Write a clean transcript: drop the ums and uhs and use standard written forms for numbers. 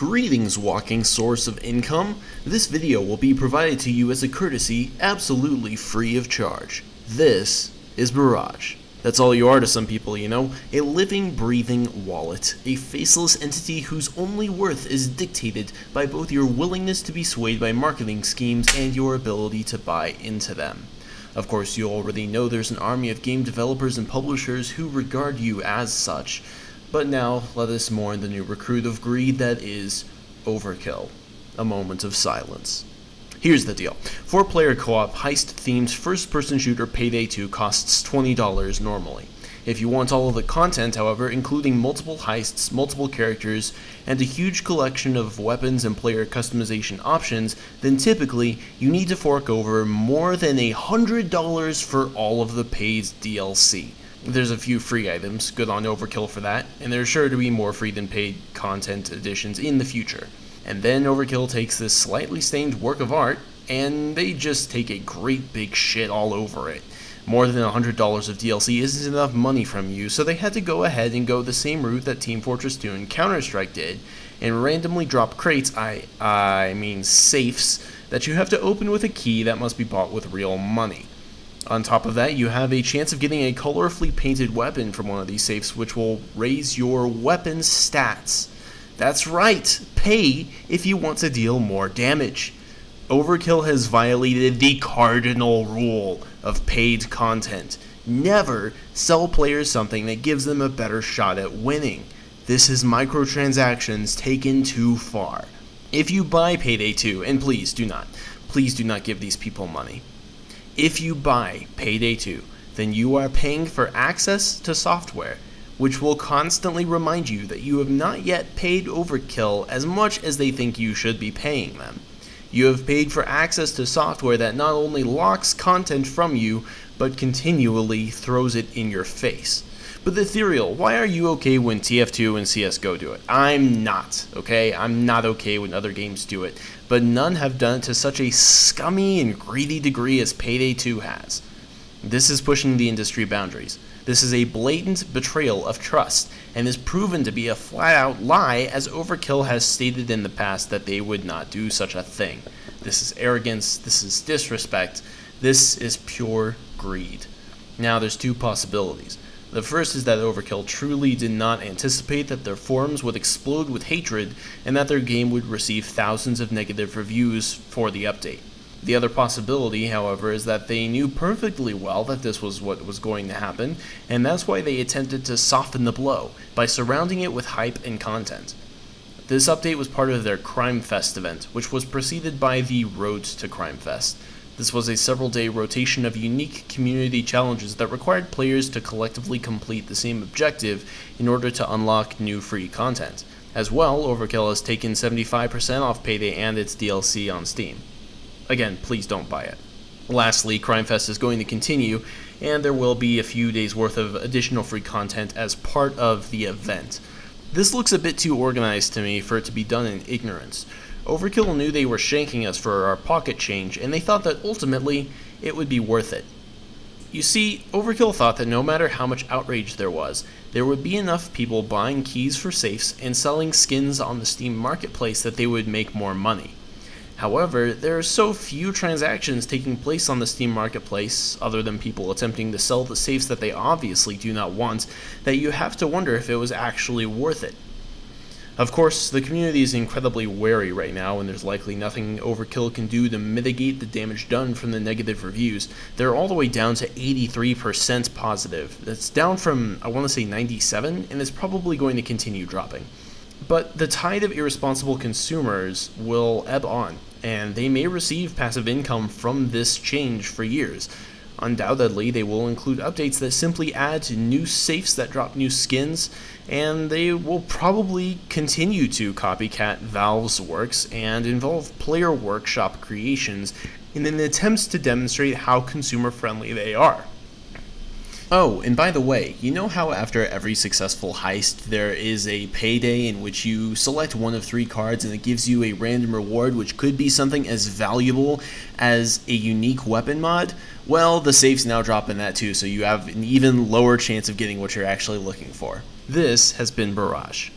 Greetings, walking source of income. This video will be provided to you as a courtesy, absolutely free of charge. This is Barrage. That's all you are to some people, you know. A living, breathing wallet. A faceless entity whose only worth is dictated by both your willingness to be swayed by marketing schemes and your ability to buy into them. Of course, you already know there's an army of game developers and publishers who regard you as such. But now, let us mourn the new recruit of greed that is Overkill. A moment of silence. Here's the deal. 4-player co-op heist-themed first-person shooter Payday 2 costs $20 normally. If you want all of the content, however, including multiple heists, multiple characters, and a huge collection of weapons and player customization options, then typically you need to fork over more than $100 for all of the paid DLC. There's a few free items, good on Overkill for that, and there's sure to be more free than paid content additions in the future. And then Overkill takes this slightly stained work of art, and they just take a great big shit all over it. More than $100 of DLC isn't enough money from you, so they had to go ahead and go the same route that Team Fortress 2 and Counter-Strike did, and randomly drop crates, I mean safes, that you have to open with a key that must be bought with real money. On top of that, you have a chance of getting a colorfully painted weapon from one of these safes, which will raise your weapon's stats. That's right, pay if you want to deal more damage. Overkill has violated the cardinal rule of paid content. Never sell players something that gives them a better shot at winning. This is microtransactions taken too far. If you buy Payday 2, and please do not give these people money. If you buy Payday 2, then you are paying for access to software, which will constantly remind you that you have not yet paid Overkill as much as they think you should be paying them. You have paid for access to software that not only locks content from you, but continually throws it in your face. But Ethereal, why are you okay when TF2 and CSGO do it? I'm not, okay? I'm not okay when other games do it. But none have done it to such a scummy and greedy degree as Payday 2 has. This is pushing the industry boundaries. This is a blatant betrayal of trust, and is proven to be a flat-out lie, as Overkill has stated in the past that they would not do such a thing. This is arrogance, this is disrespect, this is pure greed. Now there's two possibilities. The first is that Overkill truly did not anticipate that their forums would explode with hatred, and that their game would receive thousands of negative reviews for the update. The other possibility, however, is that they knew perfectly well that this was what was going to happen, and that's why they attempted to soften the blow, by surrounding it with hype and content. This update was part of their Crime Fest event, which was preceded by the Road to Crime Fest. This was a several-day rotation of unique community challenges that required players to collectively complete the same objective in order to unlock new free content. As well, Overkill has taken 75% off Payday and its DLC on Steam. Again, please don't buy it. Lastly, Crime Fest is going to continue, and there will be a few days worth of additional free content as part of the event. This looks a bit too organized to me for it to be done in ignorance. Overkill knew they were shanking us for our pocket change, and they thought that ultimately it would be worth it. You see, Overkill thought that no matter how much outrage there would be enough people buying keys for safes and selling skins on the Steam marketplace that they would make more money. However, there are so few transactions taking place on the Steam marketplace, other than people attempting to sell the safes that they obviously do not want, that you have to wonder if it was actually worth it. Of course, the community is incredibly wary right now, and there's likely nothing Overkill can do to mitigate the damage done from the negative reviews. They're all the way down to 83% positive. That's down from, I want to say 97, and it's probably going to continue dropping. But the tide of irresponsible consumers will ebb on, and they may receive passive income from this change for years. Undoubtedly, they will include updates that simply add new safes that drop new skins, and they will probably continue to copycat Valve's works and involve player workshop creations in an attempt to demonstrate how consumer-friendly they are. Oh, and by the way, you know how after every successful heist there is a payday in which you select one of 3 cards and it gives you a random reward which could be something as valuable as a unique weapon mod? Well, the safes now drop in that too, so you have an even lower chance of getting what you're actually looking for. This has been Barrage.